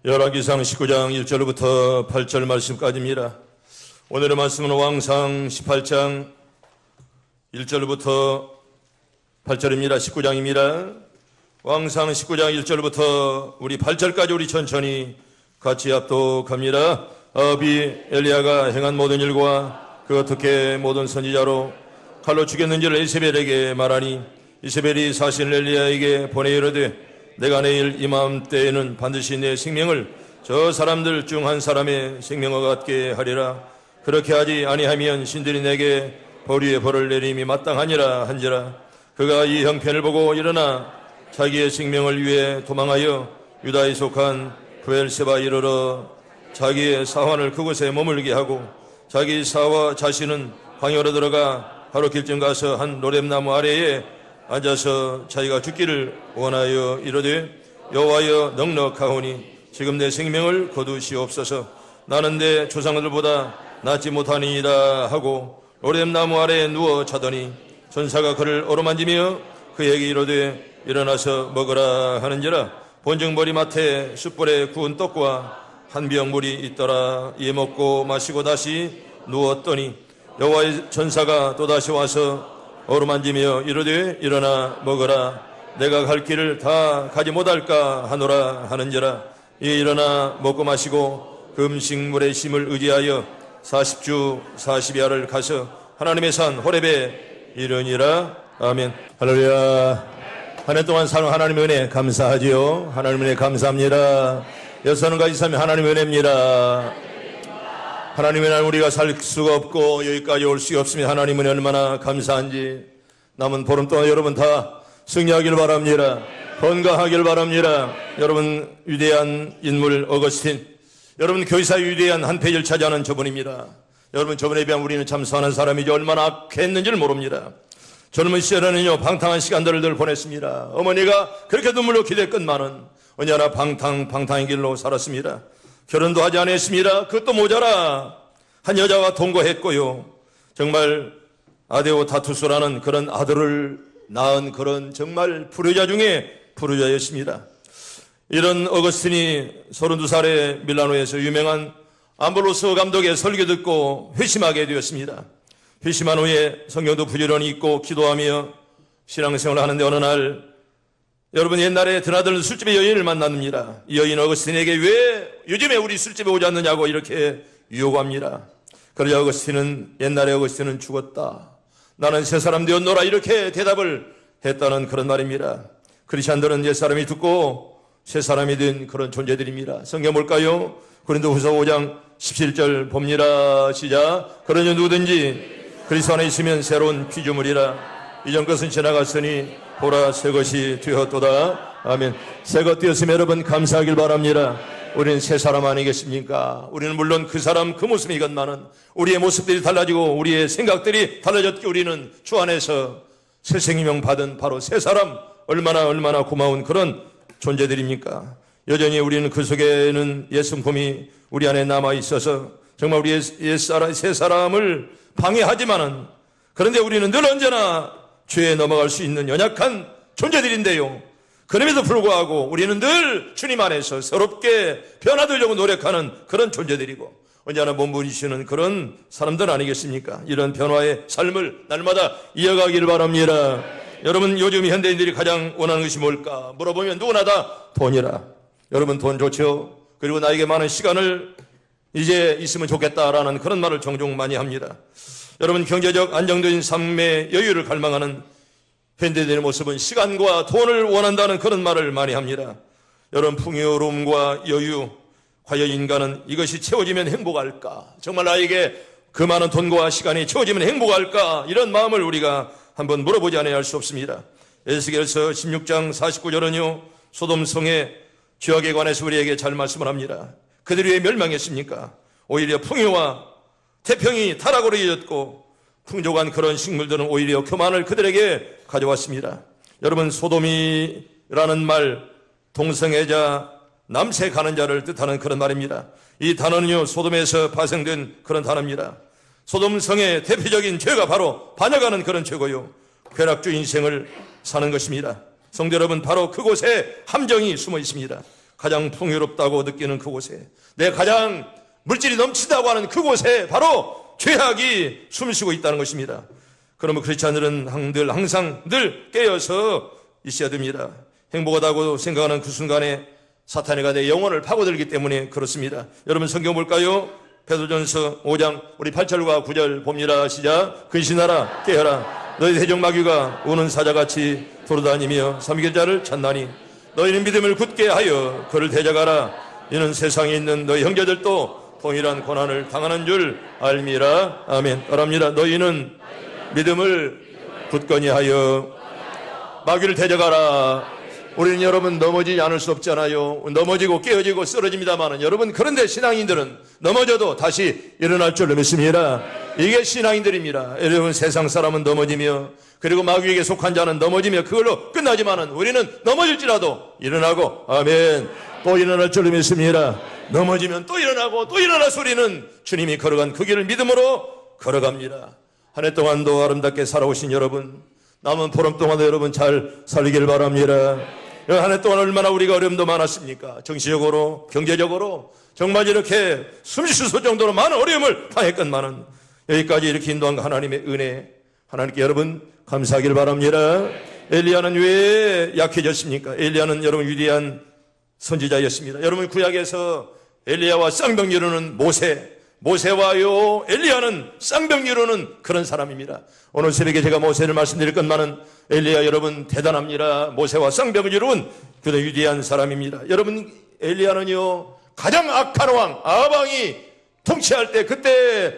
열왕기상 19장 1절부터 8절 말씀까지입니다. 오늘의 말씀은 왕상 18장 1절부터 8절입니다. 19장입니다. 왕상 19장 1절부터 우리 8절까지 우리 천천히 같이 합독합니다. 아합이 엘리야가 행한 모든 일과 그 어떻게 모든 선지자로 칼로 죽였는지를 이세벨에게 말하니, 이세벨이 사실 엘리야에게 보내 이르되 내가 내일 이맘때에는 반드시 내 생명을 저 사람들 중 한 사람의 생명과 같게 하리라. 그렇게 하지 아니하면 신들이 내게 벌 위에 벌을 내림이 마땅하니라 한지라. 그가 이 형편을 보고 일어나 자기의 생명을 위해 도망하여 유다에 속한 브엘세바 이르러 자기의 사환을 그곳에 머물게 하고, 자기 사와 자신은 광야로 들어가 바로 길쯤 가서 한 로뎀나무 아래에 앉아서 자기가 죽기를 원하여 이르되, 여호와여 넉넉하오니 지금 내 생명을 거두시옵소서. 나는 내 조상들보다 낫지 못하니이다 하고 로뎀나무 아래에 누워 자더니 전사가 그를 어루만지며 그에게 이르되 일어나서 먹으라 하는지라. 본즉 머리맡에 숯불에 구운 떡과 한 병 물이 있더라. 이에 먹고 마시고 다시 누웠더니 여호와의 전사가 또다시 와서 어루만지며 이르되 일어나 먹으라. 내가 갈 길을 다 가지 못할까 하노라 하는지라. 이에 일어나 먹고 마시고 그 음식물의 힘을 의지하여 40주 40야를 가서 하나님의 산 호렙에 이르니라. 아멘. 할렐루야. 한 해 동안 사는 하나님의 은혜 감사하지요. 하나님의 은혜 감사합니다. 여서는 가지 삶이 하나님의 은혜입니다. 하나님의 날 우리가 살 수가 없고 여기까지 올 수가 없으면 하나님은 얼마나 감사한지. 남은 보름 동안 여러분 다 승리하길 바랍니다. 건강하길 바랍니다. 여러분 위대한 인물 어거스틴, 여러분 교회사의 위대한 한 페이지를 차지하는 저분입니다. 여러분 저분에 비하면 우리는 참 선한 사람이지 얼마나 악했는지를 모릅니다. 젊은 시절에는요 방탕한 시간들을 늘 보냈습니다. 어머니가 그렇게 눈물로 기대했건만은 언제나 방탕의 길로 살았습니다. 결혼도 하지 않았습니다. 그것도 모자라 한 여자와 동거했고요. 정말 아데오타투스라는 그런 아들을 낳은 그런 정말 불효자 중에 불효자였습니다. 이런 어거스틴이 32살에 밀라노에서 유명한 암블로스 감독의 설교 듣고 회심하게 되었습니다. 회심한 후에 성경도 부지런히 읽고 기도하며 신앙생활을 하는데 어느 날 여러분 옛날에 드나들 술집의 여인을 만납니다. 이 여인 어거스틴에게 왜 요즘에 우리 술집에 오지 않느냐고 이렇게 유혹합니다. 그러자 어거스틴은 옛날에 어거스틴은 죽었다. 나는 새 사람 되었노라 이렇게 대답을 했다는 그런 말입니다. 크리스찬들은 옛사람이 죽고 새 사람이 된 그런 존재들입니다. 성경 볼까요? 고린도후서 5장 17절 봅니다. 시작. 그러니 누구든지 그리스도 안에 있으면 새로운 피조물이라. 이전 것은 지나갔으니 보라 새 것이 되었도다. 아멘. 새 것 되었으면 여러분 감사하길 바랍니다. 우리는 새 사람 아니겠습니까? 우리는 물론 그 사람 그 모습이건만은 우리의 모습들이 달라지고 우리의 생각들이 달라졌기에 우리는 주 안에서 새 생명 받은 바로 새 사람, 얼마나 고마운 그런 존재들입니까? 여전히 우리는 그 속에는 옛 성품이 우리 안에 남아 있어서 정말 우리의 새 사람을 방해하지만은, 그런데 우리는 늘 언제나 죄에 넘어갈 수 있는 연약한 존재들인데요. 그럼에도 불구하고 우리는 늘 주님 안에서 새롭게 변화되려고 노력하는 그런 존재들이고 언제나 몸부리시는 그런 사람들 아니겠습니까? 이런 변화의 삶을 날마다 이어가기를 바랍니다. 여러분 요즘 현대인들이 가장 원하는 것이 뭘까? 물어보면 누구나 다 돈이라. 여러분 돈 좋죠? 그리고 나에게 많은 시간을 이제 있으면 좋겠다라는 그런 말을 종종 많이 합니다. 여러분 경제적 안정된 삶의 여유를 갈망하는 현대인의 모습은 시간과 돈을 원한다는 그런 말을 많이 합니다. 여러분 풍요로움과 여유, 과연 인간은 이것이 채워지면 행복할까? 정말 나에게 그 많은 돈과 시간이 채워지면 행복할까? 이런 마음을 우리가 한번 물어보지 않아야 할 수 없습니다. 에스겔서 16장 49절은요 소돔성의 죄악에 관해서 우리에게 잘 말씀을 합니다. 그들이 왜 멸망했습니까? 오히려 풍요와 태평이 타락으로 이어졌고 풍족한 그런 식물들은 오히려 교만을 그들에게 가져왔습니다. 여러분 소돔이라는 말 동성애자 남세 가는 자를 뜻하는 그런 말입니다. 이 단어는요 소돔에서 파생된 그런 단어입니다. 소돔성의 대표적인 죄가 바로 반역하는 그런 죄고요 쾌락주 인생을 사는 것입니다. 성도 여러분 바로 그곳에 함정이 숨어 있습니다. 가장 풍요롭다고 느끼는 그곳에, 내 가장 물질이 넘친다고 하는 그곳에 바로 죄악이 숨쉬고 있다는 것입니다. 그러면 크리스찬들은 항상 늘 깨어서 있어야 됩니다. 행복하다고 생각하는 그 순간에 사탄이가 내 영혼을 파고들기 때문에 그렇습니다. 여러분 성경 볼까요? 베드로전서 5장 우리 8절과 9절 봅니다. 시작. 근신하라 깨어라 너희 대적마귀가 우는 사자같이 돌아다니며 삼킬 자를 찾나니 너희는 믿음을 굳게 하여 그를 대적하라. 이는 세상에 있는 너희 형제들도 동일한 고난을 당하는 줄 알미라. 아멘. 따라합니다. 너희는 믿음을 굳건히 하여 마귀를 대적하라. 우리는 여러분 넘어지지 않을 수 없잖아요. 넘어지고 깨어지고 쓰러집니다만 여러분, 그런데 신앙인들은 넘어져도 다시 일어날 줄로 믿습니다. 이게 신앙인들입니다. 여러분, 세상 사람은 넘어지며 그리고 마귀에게 속한 자는 넘어지며 그걸로 끝나지만 우리는 넘어질지라도 일어나고, 아멘, 또 일어날 줄로 믿습니다. 넘어지면 또 일어나고 또 일어나서 우리는 주님이 걸어간 그 길을 믿음으로 걸어갑니다. 한 해 동안도 아름답게 살아오신 여러분, 남은 보름 동안도 여러분 잘 살기를 바랍니다. 한 해 동안 얼마나 우리가 어려움도 많았습니까? 정치적으로, 경제적으로 정말 이렇게 숨쉴 수 정도로 많은 어려움을 당했건만은 여기까지 이렇게 인도한 하나님의 은혜, 하나님께 여러분 감사하기를 바랍니다. 엘리야는 왜 약해졌습니까? 엘리야는 여러분 위대한 선지자였습니다. 여러분 구약에서 엘리야와 쌍벽 이루는 모세와요 엘리야는 쌍벽 이루는 그런 사람입니다. 오늘 새벽에 제가 모세를 말씀드릴 것만은 엘리야 여러분 대단합니다. 모세와 쌍벽을 이룬 그런 위대한 사람입니다. 여러분 엘리야는요 가장 악한 왕 아합왕이 통치할 때 그때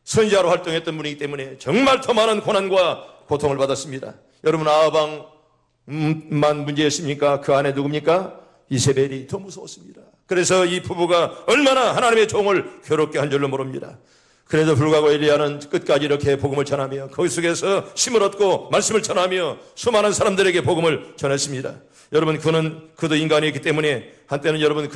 선지자로 활동했던 분이기 때문에 정말 더 많은 고난과 고통을 받았습니다. 여러분 아합왕만 문제였습니까? 그 안에 누굽니까? 이세벨이 더 무서웠습니다. 그래서 이 부부가 얼마나 하나님의 종을 괴롭게 한 줄로 모릅니다. 그래도 불구하고 엘리야는 끝까지 이렇게 복음을 전하며 거기 속에서 힘을 얻고 말씀을 전하며 수많은 사람들에게 복음을 전했습니다. 여러분 그도 인간이었기 때문에 한때는 여러분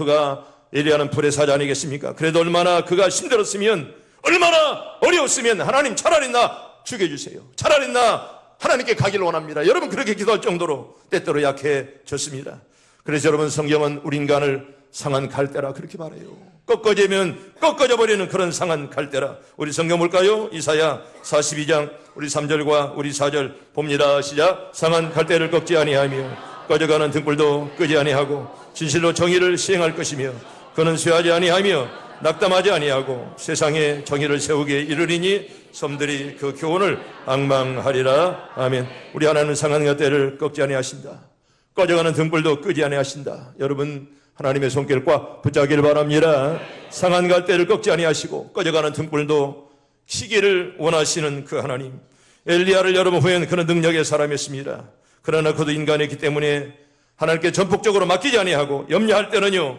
엘리야는 불의 사자 아니겠습니까? 그래도 얼마나 그가 힘들었으면, 얼마나 어려웠으면 하나님 차라리 나 죽여주세요, 차라리 나 하나님께 가기를 원합니다. 여러분 그렇게 기도할 정도로 때때로 약해졌습니다. 그래서 여러분 성경은 우리 인간을 상한 갈대라 그렇게 말해요. 꺾어지면 꺾어져 버리는 그런 상한 갈대라. 우리 성경 볼까요? 이사야 42장 우리 3절과 우리 4절 봅니다. 시작. 상한 갈대를 꺾지 아니하며 꺼져가는 등불도 끄지 아니하고 진실로 정의를 시행할 것이며 그는 쇠하지 아니하며 낙담하지 아니하고 세상에 정의를 세우게 이르리니 섬들이 그 교훈을 앙망하리라. 아멘. 우리 하나님은 상한 갈대를 꺾지 아니하신다. 꺼져가는 등불도 끄지 아니하신다. 여러분 하나님의 손길을 꽉 붙잡기를 바랍니다. 상한 갈대를 꺾지 아니하시고 꺼져가는 등불도 켜기를 원하시는 그 하나님. 엘리야를 여러분 후에는 그런 능력의 사람이었습니다. 그러나 그도 인간이었기 때문에 하나님께 전폭적으로 맡기지 아니하고 염려할 때는요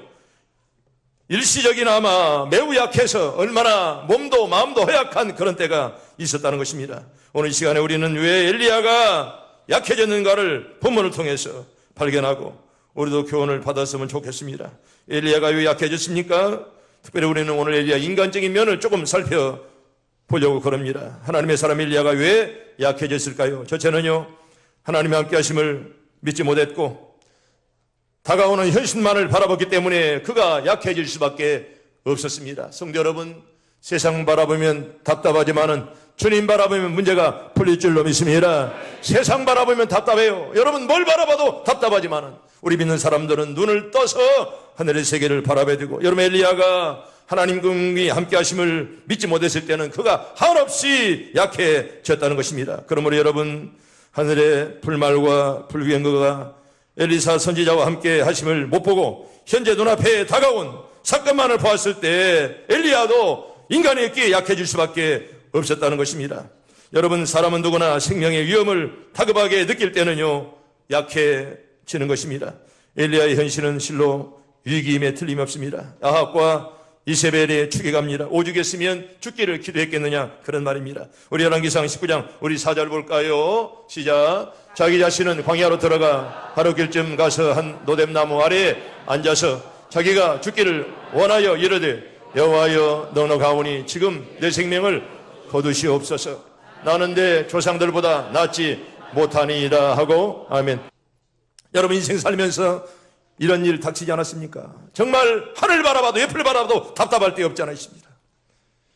일시적이나마 매우 약해서 얼마나 몸도 마음도 허약한 그런 때가 있었다는 것입니다. 오늘 이 시간에 우리는 왜 엘리야가 약해졌는가를 본문을 통해서 발견하고 우리도 교훈을 받았으면 좋겠습니다. 엘리야가 왜 약해졌습니까? 특별히 우리는 오늘 엘리야 인간적인 면을 조금 살펴보려고 그럽니다. 하나님의 사람 엘리야가 왜 약해졌을까요? 첫째는요 하나님의 함께 하심을 믿지 못했고 다가오는 현실만을 바라봤기 때문에 그가 약해질 수밖에 없었습니다. 성도 여러분, 세상 바라보면 답답하지만은 주님 바라보면 문제가 풀릴 줄로 믿습니다. 세상 바라보면 답답해요. 여러분 뭘 바라봐도 답답하지만은 우리 믿는 사람들은 눈을 떠서 하늘의 세계를 바라봐야 되고, 여러분 엘리야가 하나님이 함께 하심을 믿지 못했을 때는 그가 한없이 약해졌다는 것입니다. 그러므로 여러분 하늘의 불말과 불경거가 엘리사 선지자와 함께 하심을 못 보고 현재 눈앞에 다가온 사건만을 보았을 때 엘리야도 인간에게 약해질 수밖에 없었다는 것입니다. 여러분 사람은 누구나 생명의 위험을 다급하게 느낄 때는요 약해지는 것입니다. 엘리야의 현실은 실로 위기임에 틀림없습니다. 아합과 이세벨의 추격합니다. 오죽했으면 죽기를 기도했겠느냐 그런 말입니다. 우리 열왕기상 19장 우리 4절 볼까요? 시작. 자기 자신은 광야로 들어가 하루길쯤 가서 한 노뎀나무 아래에 앉아서 자기가 죽기를 원하여 이르되 여호와여 너는 가오니 지금 내 생명을 거두시옵소서. 나는 내 조상들보다 낫지 못하니이다 하고. 아멘. 여러분 인생 살면서 이런 일 닥치지 않았습니까? 정말 하늘 바라봐도 옆을 바라봐도 답답할 데 없지 않으십니까?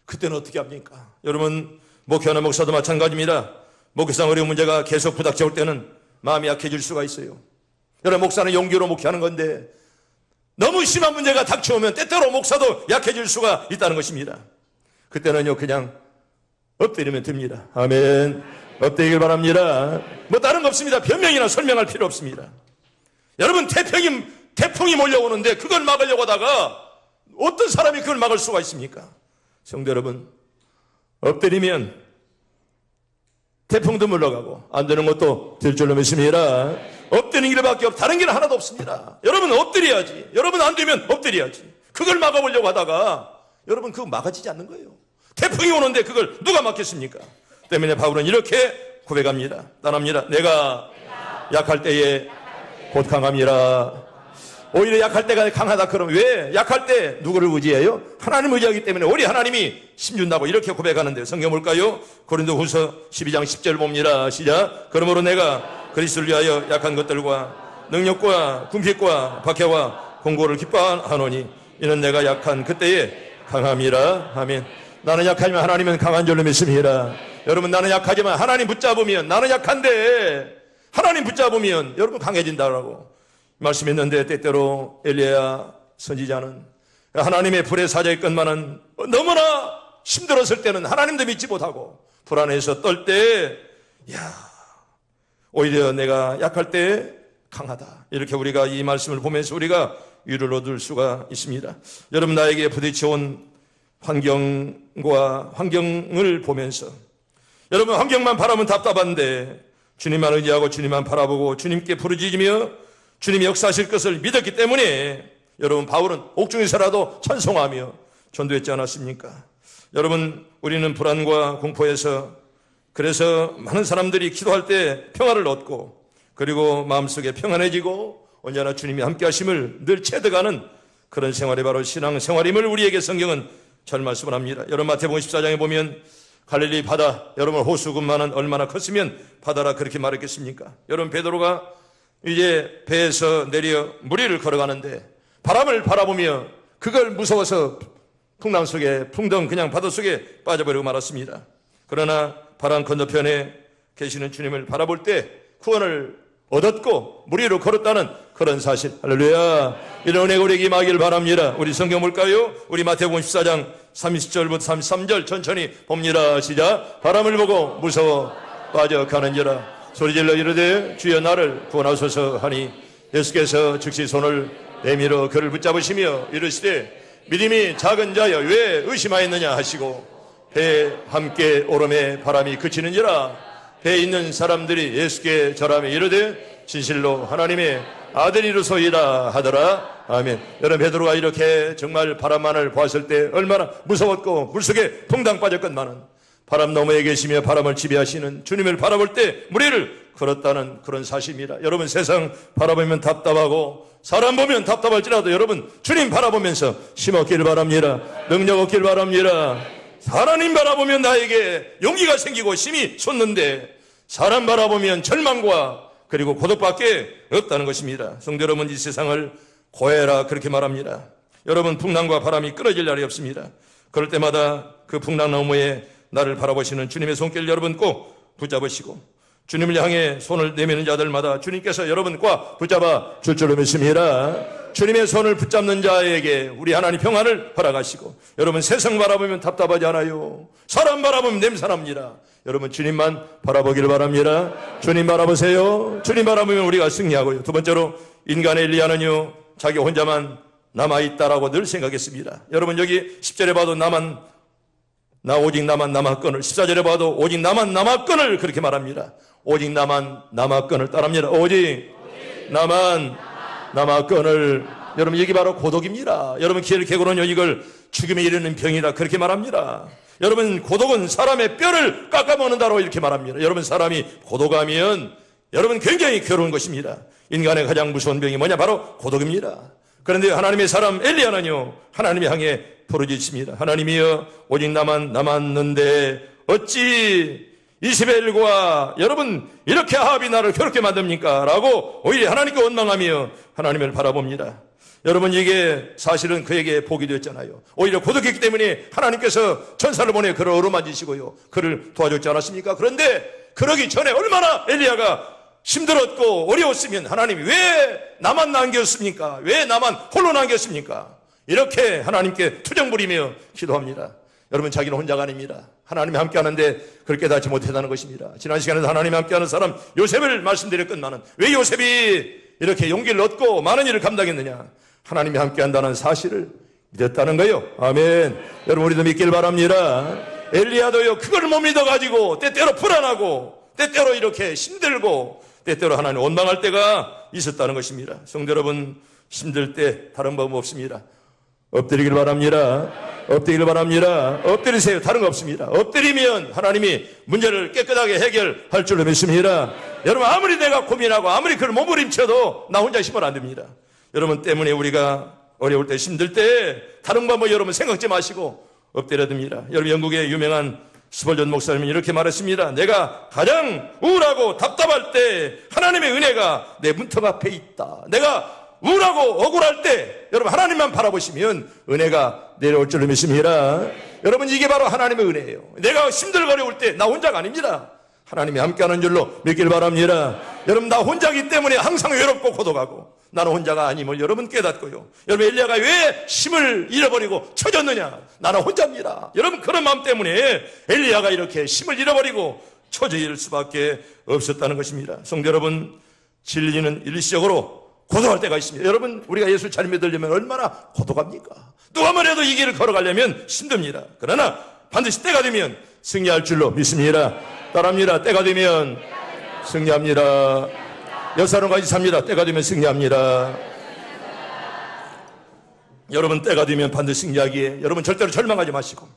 그때는 어떻게 합니까? 여러분, 목회하는 목사도 마찬가지입니다. 목회상 어려운 문제가 계속 부닥쳐올 때는 마음이 약해질 수가 있어요. 여러분, 목사는 용기로 목회하는 건데 너무 심한 문제가 닥쳐오면 때때로 목사도 약해질 수가 있다는 것입니다. 그때는요, 그냥 엎드리면 됩니다. 아멘. 엎드리길 바랍니다. 뭐 다른 거 없습니다. 변명이나 설명할 필요 없습니다. 여러분, 태풍이 몰려오는데 그걸 막으려고 하다가 어떤 사람이 그걸 막을 수가 있습니까? 성도 여러분, 엎드리면 태풍도 물러가고 안 되는 것도 될 줄로 믿습니다. 엎드리는 길밖에 없고 다른 길은 하나도 없습니다. 여러분, 엎드려야지. 여러분, 안 되면 엎드려야지. 그걸 막아보려고 하다가 여러분, 그거 막아지지 않는 거예요. 태풍이 오는데 그걸 누가 막겠습니까? 때문에 바울은 이렇게 고백합니다. 따라합니다. 내가 약할 때에 곧 강함이라. 오히려 약할 때가 강하다. 그럼 왜? 약할 때 누구를 의지해요? 하나님을 의지하기 때문에 우리 하나님이 힘준다고 이렇게 고백하는데, 성경 볼까요? 고린도후서 12장 10절 봅니다. 시작. 그러므로 내가 그리스도를 위하여 약한 것들과 능력과 궁핍과 박해와 공고를 기뻐하노니 이는 내가 약한 그때에 강함이라. 아멘. 나는 약하지만 하나님은 강한 줄로 믿습니다. 여러분, 나는 약하지만 하나님 붙잡으면, 나는 약한데 하나님 붙잡으면 여러분 강해진다라고 말씀했는데, 때때로 엘리야 선지자는 하나님의 불의 사자의 것만은 너무나 힘들었을 때는 하나님도 믿지 못하고 불안해서 떨 때, 오히려 내가 약할 때 강하다. 이렇게 우리가 이 말씀을 보면서 우리가 위로를 얻을 수가 있습니다. 여러분, 나에게 부딪혀온 환경을 보면서, 여러분, 환경만 바라보면 답답한데 주님만 의지하고 주님만 바라보고 주님께 부르짖으며 주님이 역사하실 것을 믿었기 때문에 여러분, 바울은 옥중에서라도 찬송하며 전도했지 않았습니까? 여러분, 우리는 불안과 공포에서, 그래서 많은 사람들이 기도할 때 평화를 얻고 그리고 마음속에 평안해지고 언제나 주님이 함께 하심을 늘 체득하는 그런 생활이 바로 신앙생활임을 우리에게 성경은 잘 말씀을 합니다. 여러분, 마태복음 14장에 보면 갈릴리 바다, 여러분, 호수군만은 얼마나 컸으면 바다라 그렇게 말했겠습니까? 여러분, 베드로가 이제 배에서 내려 무리를 걸어가는데 바람을 바라보며 그걸 무서워서 풍랑 속에 풍덩 그냥 바다 속에 빠져버리고 말았습니다. 그러나 바람 건너편에 계시는 주님을 바라볼 때 구원을 얻었고 무리로 걸었다는 그런 사실. 할렐루야. 이런 은혜가 우리에게 임하기를 바랍니다. 우리 성경 볼까요? 우리 마태복음 14장 30절부터 33절 천천히 봅니다. 시작. 바람을 보고 무서워 빠져가는지라 소리질러 이르되 주여 나를 구원하소서 하니 예수께서 즉시 손을 내밀어 그를 붙잡으시며 이르시되 믿음이 작은 자여 왜 의심하였느냐 하시고 배에 함께 오름에 바람이 그치는지라. 배에 있는 사람들이 예수께 절하며 이르되 진실로 하나님의 아들이로소이다 하더라. 아멘. 여러분, 베드로가 이렇게 정말 바람만을 보았을 때 얼마나 무서웠고 물속에 퐁당 빠졌건만은 바람 너머에 계시며 바람을 지배하시는 주님을 바라볼 때 무리를 걸었다는 그런 사실입니다. 여러분, 세상 바라보면 답답하고 사람 보면 답답할지라도 여러분, 주님 바라보면서 힘 얻기를 바랍니다. 능력 얻기를 바랍니다. 하나님 바라보면 나에게 용기가 생기고 힘이 솟는데 사람 바라보면 절망과 그리고 고독밖에 없다는 것입니다. 성도 여러분, 이 세상을 고해라 그렇게 말합니다. 여러분, 풍랑과 바람이 끊어질 날이 없습니다. 그럴 때마다 그 풍랑 너머에 나를 바라보시는 주님의 손길 여러분 꼭 붙잡으시고 주님을 향해 손을 내미는 자들마다 주님께서 여러분 꽉 붙잡아 줄 줄로 믿습니다. 주님의 손을 붙잡는 자에게 우리 하나님 평안을 허락하시고, 여러분, 세상 바라보면 답답하지 않아요. 사람 바라보면 냄새납니다. 여러분, 주님만 바라보기를 바랍니다. 주님 바라보세요. 주님 바라보면 우리가 승리하고요. 두 번째로, 인간의 엘리야는요 자기 혼자만 남아있다라고 늘 생각했습니다. 여러분, 여기 10절에 봐도 오직 나만 남았거늘, 14절에 봐도 오직 나만 남았거늘 그렇게 말합니다. 오직 나만 남았거늘 따라합니다. 오직 나만 남았거늘. 여러분, 이게 바로 고독입니다. 여러분, 기회를 개고는요 이걸 죽음에 이르는 병이다 그렇게 말합니다. 여러분, 고독은 사람의 뼈를 깎아먹는다고 이렇게 말합니다. 여러분, 사람이 고독하면 여러분 굉장히 괴로운 것입니다. 인간의 가장 무서운 병이 뭐냐? 바로 고독입니다. 그런데 하나님의 사람 엘리야는요 하나님을 향해 부르짖습니다. 하나님이여, 오직 나만 남았는데 어찌 이세벨과 여러분 이렇게 아합이 나를 괴롭게 만듭니까? 라고 오히려 하나님께 원망하며 하나님을 바라봅니다. 여러분 이게 사실은 그에게 복이 되었잖아요. 오히려 고독했기 때문에 하나님께서 천사를 보내 그를 어루만지시고요, 그를 도와줬지 않았습니까? 그런데 그러기 전에 얼마나 엘리야가 힘들었고 어려웠으면 하나님이 왜 나만 남겼습니까? 왜 나만 홀로 남겼습니까? 이렇게 하나님께 투정 부리며 기도합니다. 여러분 자기는 혼자가 아닙니다. 하나님이 함께하는데 그걸 깨닫지 못했다는 것입니다. 지난 시간에도 하나님이 함께하는 사람 요셉을 말씀드렸건만은 왜 요셉이 이렇게 용기를 얻고 많은 일을 감당했느냐? 하나님이 함께한다는 사실을 믿었다는 거예요. 아멘. 여러분 우리도 믿길 바랍니다. 엘리야도요 그걸 못 믿어가지고 때때로 불안하고 때때로 이렇게 힘들고 때때로 하나님 원망할 때가 있었다는 것입니다. 성도 여러분 힘들 때 다른 법 없습니다. 엎드리길 바랍니다. 엎드리길 바랍니다. 엎드리세요. 다른 거 없습니다. 엎드리면 하나님이 문제를 깨끗하게 해결할 줄로 믿습니다. 여러분 아무리 내가 고민하고 아무리 그걸 몸부림쳐도 나 혼자 힘을 안 됩니다. 여러분 때문에 우리가 어려울 때 힘들 때 다른 방법 여러분 생각지 마시고 엎드려야 됩니다. 여러분 영국의 유명한 스펄전 목사님은 이렇게 말했습니다. 내가 가장 우울하고 답답할 때 하나님의 은혜가 내 문턱 앞에 있다. 내가 우울하고 억울할 때 여러분 하나님만 바라보시면 은혜가 내려올 줄로 믿습니다. 여러분 이게 바로 하나님의 은혜예요. 내가 힘들고 어려울 때 나 혼자가 아닙니다. 하나님이 함께하는 줄로 믿길 바랍니다. 여러분 나 혼자기 때문에 항상 외롭고 고독하고 나는 혼자가 아님을 여러분 깨닫고요. 여러분 엘리야가 왜 힘을 잃어버리고 처졌느냐? 나는 혼자입니다. 여러분 그런 마음 때문에 엘리야가 이렇게 힘을 잃어버리고 처질 수밖에 없었다는 것입니다. 성도 여러분 진리는 일시적으로 고독할 때가 있습니다. 여러분 우리가 예수 잘 믿으려면 얼마나 고독합니까? 누가 뭐래도 이 길을 걸어가려면 힘듭니다. 그러나 반드시 때가 되면 승리할 줄로 믿습니다. 따라합니다. 때가 되면 승리합니다. 여사는 같이 삽니다. 때가 되면 승리합니다. 여러분 때가 되면 반드시 승리하기에 여러분 절대로 절망하지 마시고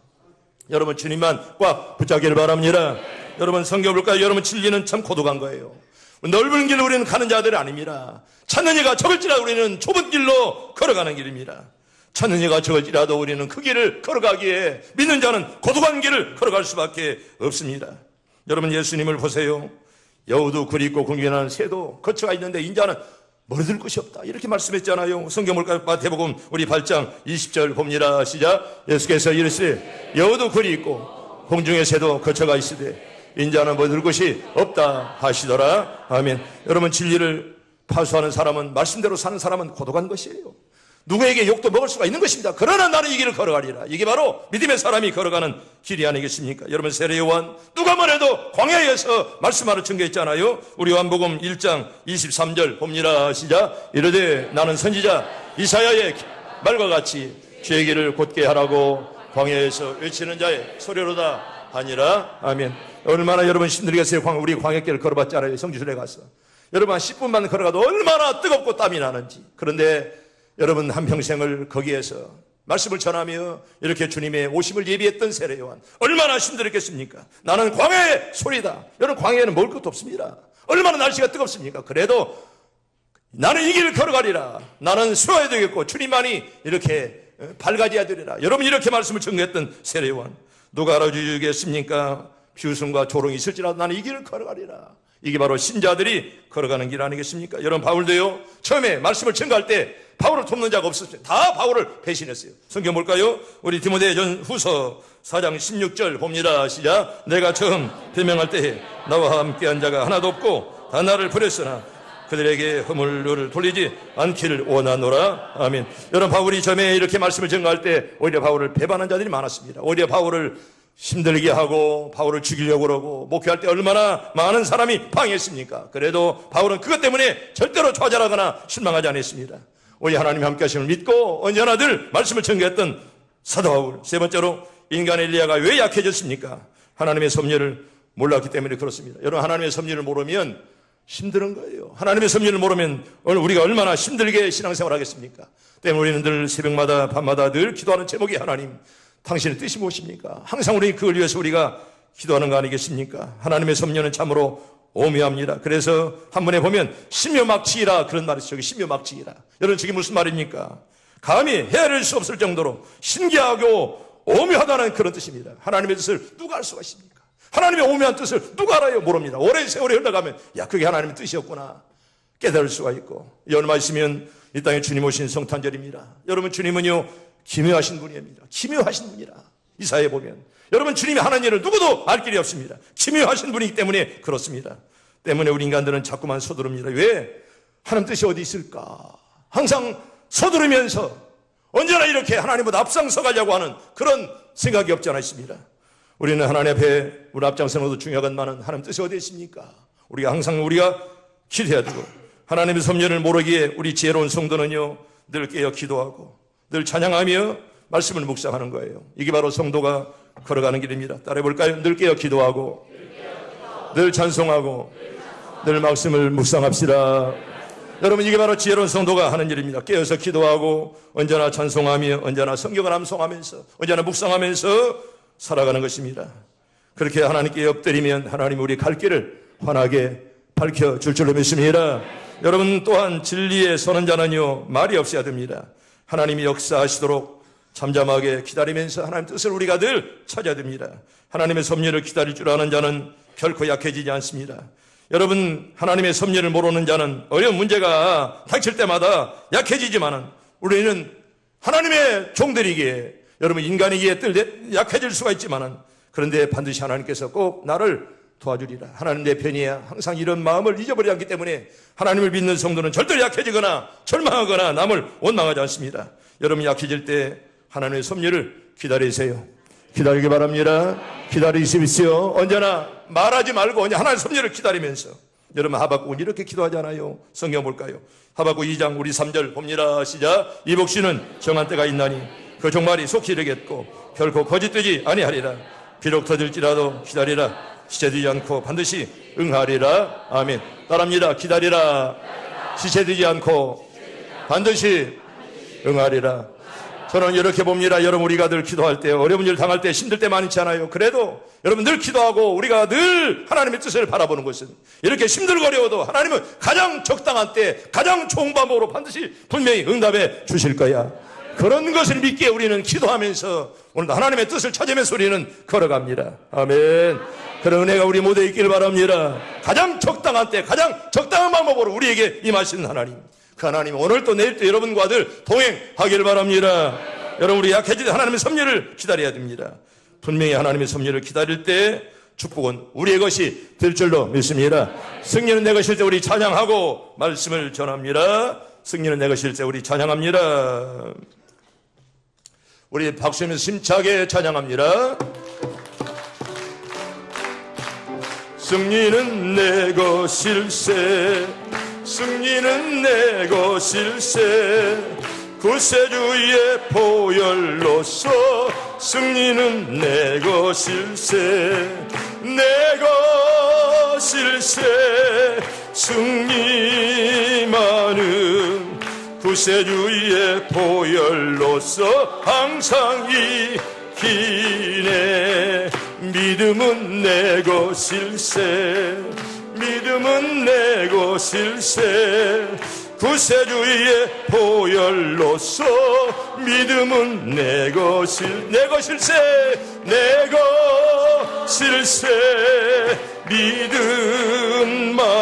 여러분 주님만 꽉 붙잡기를 바랍니다. 여러분 성경 볼까요? 여러분 진리는 참 고독한 거예요. 넓은 길로 우리는 가는 자들이 아닙니다. 찾는 이가 적을지라도 우리는 좁은 길로 걸어가는 길입니다. 찾는 이가 적을지라도 우리는 그 길을 걸어가기에 믿는 자는 고독한 길을 걸어갈 수밖에 없습니다. 여러분 예수님을 보세요. 여우도 굴이 있고 궁핍한 새도 거처가 있는데 인자는 머리들 곳이 없다 이렇게 말씀했잖아요. 성경 볼까요? 마태복음 우리 8장 20절 봅니다. 시작. 예수께서 이르시되 여우도 굴이 있고 공중의 새도 거처가 있으되 인자는 머리들 곳이 없다 하시더라. 아멘. 여러분 진리를 파수하는 사람은 말씀대로 사는 사람은 고독한 것이에요. 누구에게 욕도 먹을 수가 있는 것입니다. 그러나 나는 이 길을 걸어가리라. 이게 바로 믿음의 사람이 걸어가는 길이 아니겠습니까? 여러분 세례 요한 누가 뭐래도 광야에서 말씀하러 증거했잖아요. 우리 요한복음 1장 23절 봅니다. 시작. 이르되 나는 선지자 이사야의 말과 같이 주의 길을 곧게 하라고 광야에서 외치는 자의 소리로다 하니라. 아멘. 얼마나 여러분 힘들겠어요. 우리 광야길을 걸어봤잖아요. 성지순례 가서 여러분 한 10분만 걸어가도 얼마나 뜨겁고 땀이 나는지. 그런데 여러분 한평생을 거기에서 말씀을 전하며 이렇게 주님의 오심을 예비했던 세례 요한 얼마나 힘들었겠습니까? 나는 광야의 소리다. 여러분 광야에는 먹을 것도 없습니다. 얼마나 날씨가 뜨겁습니까? 그래도 나는 이 길을 걸어가리라. 나는 수호해야 되겠고 주님만이 이렇게 밝아져야 되리라. 여러분 이렇게 말씀을 전했던 세례 요한 누가 알아주겠습니까? 비웃음과 조롱이 있을지라도 나는 이 길을 걸어가리라. 이게 바로 신자들이 걸어가는 길 아니겠습니까? 여러분 바울도요 처음에 말씀을 증거할 때 바울을 돕는 자가 없었어요. 다 바울을 배신했어요. 성경 볼까요? 우리 디모데 후서 4장 16절 봅니다. 시작. 내가 처음 변명할 때에 나와 함께한 자가 하나도 없고 다 나를 버렸으나 그들에게 허물을 돌리지 않기를 원하노라. 아멘. 여러분 바울이 처음에 이렇게 말씀을 증거할 때 오히려 바울을 배반한 자들이 많았습니다. 오히려 바울을 힘들게 하고 바울을 죽이려고 그러고 목회할 때 얼마나 많은 사람이 방해했습니까? 그래도 바울은 그것 때문에 절대로 좌절하거나 실망하지 않았습니다. 오히려 하나님이 함께 하심을 믿고 언제나 늘 말씀을 전개했던 사도 바울. 세 번째로 인간 엘리야가 왜 약해졌습니까? 하나님의 섭리를 몰랐기 때문에 그렇습니다. 여러분 하나님의 섭리를 모르면 힘든 거예요. 하나님의 섭리를 모르면 오늘 우리가 얼마나 힘들게 신앙생활을 하겠습니까? 때문에 우리는 늘 새벽마다 밤마다 늘 기도하는 제목이 하나님 당신의 뜻이 무엇입니까? 항상 우리 그걸 위해서 우리가 기도하는 거 아니겠습니까? 하나님의 섭리는 참으로 오묘합니다. 그래서 한 번에 보면 신묘막지이라 그런 말이 있어요. 신묘막지이라. 여러분 저게 무슨 말입니까? 감히 헤아릴 수 없을 정도로 신기하고 오묘하다는 그런 뜻입니다. 하나님의 뜻을 누가 알 수가 있습니까? 하나님의 오묘한 뜻을 누가 알아요? 모릅니다. 오랜 세월이 흘러가면 그게 하나님의 뜻이었구나 깨달을 수가 있고, 얼마 있으면 이 땅에 주님 오신 성탄절입니다. 여러분, 주님은요 기묘하신 분입니다. 기묘하신 분이라 이사야에 보면, 여러분, 주님이 하는 일을 누구도 알 길이 없습니다. 기묘하신 분이기 때문에 그렇습니다. 때문에 우리 인간들은 자꾸만 서두릅니다. 왜? 하나님 뜻이 어디 있을까? 항상 서두르면서 언제나 이렇게 하나님보다 앞장서 가려고 하는 그런 생각이 없지 않아 있습니다. 우리는 하나님 앞에 우리 앞장서는 것도 중요한 많은 하나님 뜻이 어디 있습니까? 우리가 기도해야 되고, 하나님의 섭리를 모르기에 우리 지혜로운 성도는요 늘 깨어 기도하고 늘 찬양하며 말씀을 묵상하는 거예요. 이게 바로 성도가 걸어가는 길입니다. 따라해볼까요? 늘 깨어 기도하고 늘 찬송하고 늘 말씀을 묵상합시다. 여러분, 이게 바로 지혜로운 성도가 하는 일입니다. 깨어서 기도하고 언제나 찬송하며 언제나 성경을 암송하면서 언제나 묵상하면서 살아가는 것입니다. 그렇게 하나님께 엎드리면 하나님 우리 갈 길을 환하게 밝혀줄 줄로 믿습니다. 여러분, 또한 진리에 서는 자는요 말이 없어야 됩니다. 하나님이 역사하시도록 잠잠하게 기다리면서 하나님 뜻을 우리가 늘 찾아야 됩니다. 하나님의 섭리를 기다릴 줄 아는 자는 결코 약해지지 않습니다. 여러분, 하나님의 섭리를 모르는 자는 어려운 문제가 닥칠 때마다 약해지지만은, 우리는 하나님의 종들이기에, 여러분, 인간이기에 약해질 수가 있지만은, 그런데 반드시 하나님께서 꼭 나를 도와주리라. 하나님 내 편이야. 항상 이런 마음을 잊어버리지 않기 때문에 하나님을 믿는 성도는 절대로 약해지거나 절망하거나 남을 원망하지 않습니다. 여러분, 약해질 때 하나님의 섭리를 기다리세요. 기다리기 바랍니다. 기다리십시오. 언제나 말하지 말고 하나님의 섭리를 기다리면서. 여러분, 하박국은 이렇게 기도하잖아요. 성경 볼까요? 하박국 2장 우리 3절 봅니다. 시작. 이 복시는 정한 때가 있나니 그 종말이 속히 이르겠고 결코 거짓되지 아니하리라. 비록 더딜지라도 기다리라. 지체되지 않고 반드시 응하리라. 아멘. 따라합니다. 기다리라. 지체되지 않고 반드시 응하리라. 저는 이렇게 봅니다. 여러분, 우리가 늘 기도할 때, 어려운 일 당할 때, 힘들 때 많잖아요. 그래도 여러분 늘 기도하고 우리가 늘 하나님의 뜻을 바라보는 것은, 이렇게 힘들고 어려워도 하나님은 가장 적당한 때 가장 좋은 방법으로 반드시 분명히 응답해 주실 거야. 그런 것을 믿기에 우리는 기도하면서 오늘도 하나님의 뜻을 찾으면서 우리는 걸어갑니다. 아멘. 그런 은혜가 우리 모두에 있기를 바랍니다. 가장 적당한 때 가장 적당한 방법으로 우리에게 임하시는 하나님, 그 하나님 오늘 또 내일 또 여러분과 늘 동행하기를 바랍니다. 여러분, 우리 약해질 때 하나님의 섭리를 기다려야 됩니다. 분명히 하나님의 섭리를 기다릴 때 축복은 우리의 것이 될 줄로 믿습니다. 승리는 내 것일 때 우리 찬양하고 말씀을 전합니다. 승리는 내 것일 때 우리 찬양합니다. 우리 박수하면서 심차게 찬양합니다. 승리는 내 것일세, 승리는 내 것일세, 구세주의 보혈로서 승리는 내 것일세, 내 것일세, 승리만은 구세주의 보혈로서 항상 이기네. 믿음은 내 것일세, 믿음은 내 것일세, 구세주의 보혈로서 믿음은 내 것일세, 내 것일세,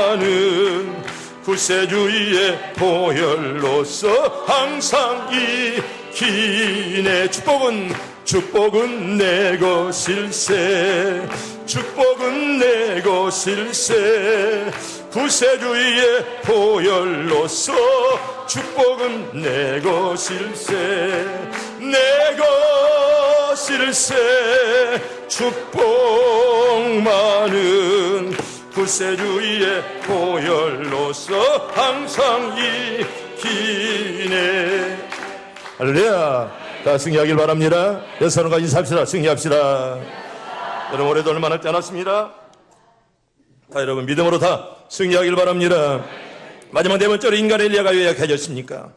믿음만은 구세주의 보혈로서 항상 이기네. 축복은 내 것일세, 축복은 내 것일세, 구세주의 보혈로서 축복은 내 것일세, 내 것일세, 축복만은 구세주의 보혈로서 항상 이기네. 할렐루야. 다 승리하길 바랍니다. 여러분과 인사합시다. 승리합시다. 여러분, 올해도 얼마 남지 않았습니다. 다 여러분 믿음으로 다 승리하길 바랍니다. 마지막 네 번째로 인간의 엘리야가 왜 약해졌습니까?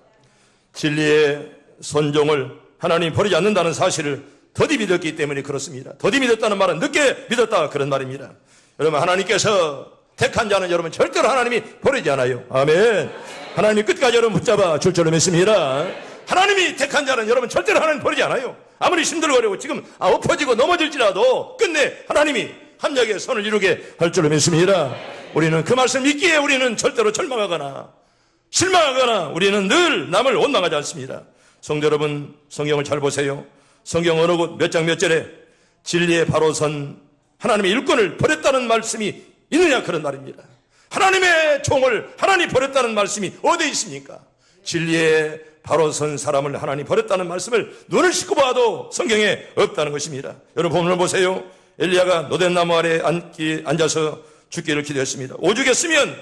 진리의 선종을 하나님이 버리지 않는다는 사실을 더디 믿었기 때문에 그렇습니다. 더디 믿었다는 말은 늦게 믿었다, 그런 말입니다. 여러분, 하나님께서 택한 자는 여러분 절대로 하나님이 버리지 않아요. 아멘. 하나님이 끝까지 여러분 붙잡아 줄 줄로 믿습니다. 하나님이 택한 자는 여러분 절대로 하나님 버리지 않아요. 아무리 힘들고 어려워 지금 엎어지고 넘어질지라도 끝내 하나님이 합력의 선을 이루게 할 줄로 믿습니다. 우리는 그 말씀 믿기에 우리는 절대로 절망하거나 실망하거나 우리는 늘 남을 원망하지 않습니다. 성도 여러분, 성경을 잘 보세요. 성경 어느 곳 몇 장 몇 절에 진리에 바로 선 하나님의 일꾼을 버렸다는 말씀이 있느냐, 그런 말입니다. 하나님의 종을 하나님이 버렸다는 말씀이 어디에 있습니까? 진리에 바로 선 사람을 하나님이 버렸다는 말씀을 눈을 씻고 봐도 성경에 없다는 것입니다. 여러분 본문을 보세요. 엘리야가 노덴나무 아래 앉아서 죽기를 기도했습니다. 오죽했으면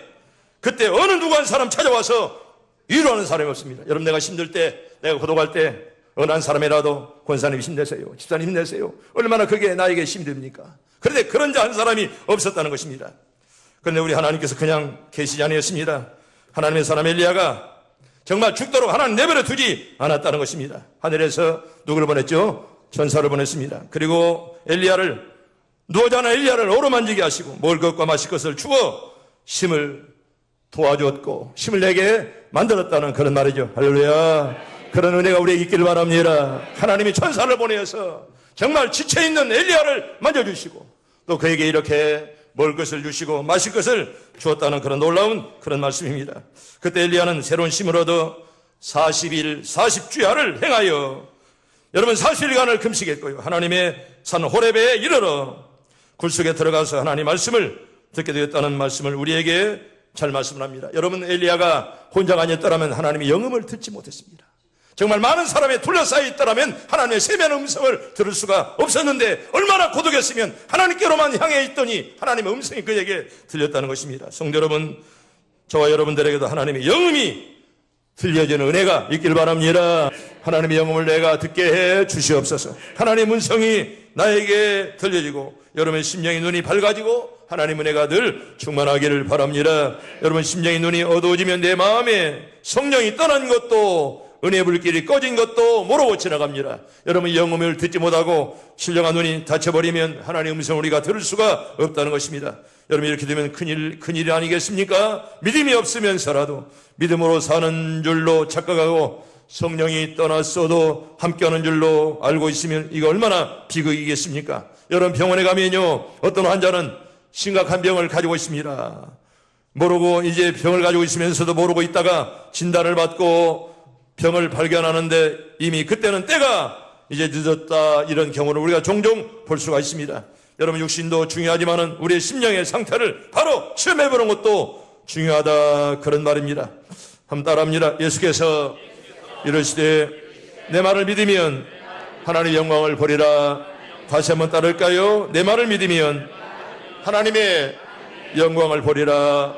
그때 어느 누구 한 사람 찾아와서 위로하는 사람이 없습니다. 여러분, 내가 힘들 때, 내가 고독할 때 어느 한 사람이라도 권사님 힘내세요, 집사님 힘내세요, 얼마나 그게 나에게 힘이 됩니까? 그런데 그런 자 한 사람이 없었다는 것입니다. 그런데 우리 하나님께서 그냥 계시지 아니었습니다. 하나님의 사람 엘리야가 정말 죽도록 하나님 내버려 두지 않았다는 것입니다. 하늘에서 누구를 보냈죠? 전사를 보냈습니다. 그리고 엘리야를, 누워자는 엘리야를 어루만지게 하시고 먹을 것과 마실 것을 주어 힘을 도와주었고 힘을 내게 만들었다는 그런 말이죠. 할렐루야. 그런 은혜가 우리에게 있기를 바랍니다. 하나님이 천사를 보내어서 정말 지쳐있는 엘리야를 만져주시고 또 그에게 이렇게 먹을 것을 주시고 마실 것을 주었다는 그런 놀라운 그런 말씀입니다. 그때 엘리야는 새로운 힘을 얻어 40일 40주야를 행하여, 여러분 40일간을 금식했고요, 하나님의 산 호렙에 이르러 굴속에 들어가서 하나님 말씀을 듣게 되었다는 말씀을 우리에게 잘 말씀을 합니다. 여러분, 엘리야가 혼자가 아니었더라면 하나님의 영음을 듣지 못했습니다. 정말 많은 사람에 둘러싸여 있더라면 하나님의 세미한 음성을 들을 수가 없었는데 얼마나 고독했으면 하나님께로만 향해 있더니 하나님의 음성이 그에게 들렸다는 것입니다. 성도 여러분, 저와 여러분들에게도 하나님의 영음이 들려지는 은혜가 있길 바랍니다. 하나님의 영음을 내가 듣게 해 주시옵소서. 하나님의 음성이 나에게 들려지고 여러분의 심령의 눈이 밝아지고 하나님의 은혜가 늘 충만하기를 바랍니다. 여러분, 심령의 눈이 어두워지면 내 마음에 성령이 떠난 것도, 은혜의 불길이 꺼진 것도 모르고 지나갑니다. 여러분, 영음을 듣지 못하고 신령한 눈이 닫혀버리면 하나님의 음성을 우리가 들을 수가 없다는 것입니다. 여러분, 이렇게 되면 큰일 아니겠습니까? 믿음이 없으면서라도 믿음으로 사는 줄로 착각하고 성령이 떠났어도 함께하는 줄로 알고 있으면 이거 얼마나 비극이겠습니까? 여러분, 병원에 가면요, 어떤 환자는 심각한 병을 가지고 있습니다. 모르고 이제 병을 가지고 있으면서도 모르고 있다가 진단을 받고 병을 발견하는데 이미 그때는 때가 이제 늦었다, 이런 경우를 우리가 종종 볼 수가 있습니다. 여러분, 육신도 중요하지만은 우리의 심령의 상태를 바로 시험해보는 것도 중요하다, 그런 말입니다. 한번 따라합니다. 예수께서 이러시되 내 말을 믿으면 하나님의 영광을 보리라. 다시 한번 따를까요? 내 말을 믿으면 하나님의 영광을 보리라.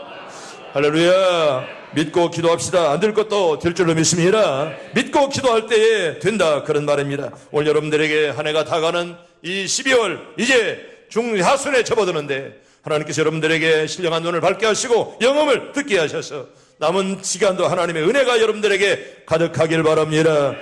할렐루야. 믿고 기도합시다. 안 될 것도 될 줄로 믿습니다. 믿고 기도할 때에 된다, 그런 말입니다. 오늘 여러분들에게 한 해가 다가는 이 12월 이제 중하순에 접어드는데 하나님께서 여러분들에게 신령한 눈을 밝게 하시고 영음을 듣게 하셔서 남은 시간도 하나님의 은혜가 여러분들에게 가득하길 바랍니다.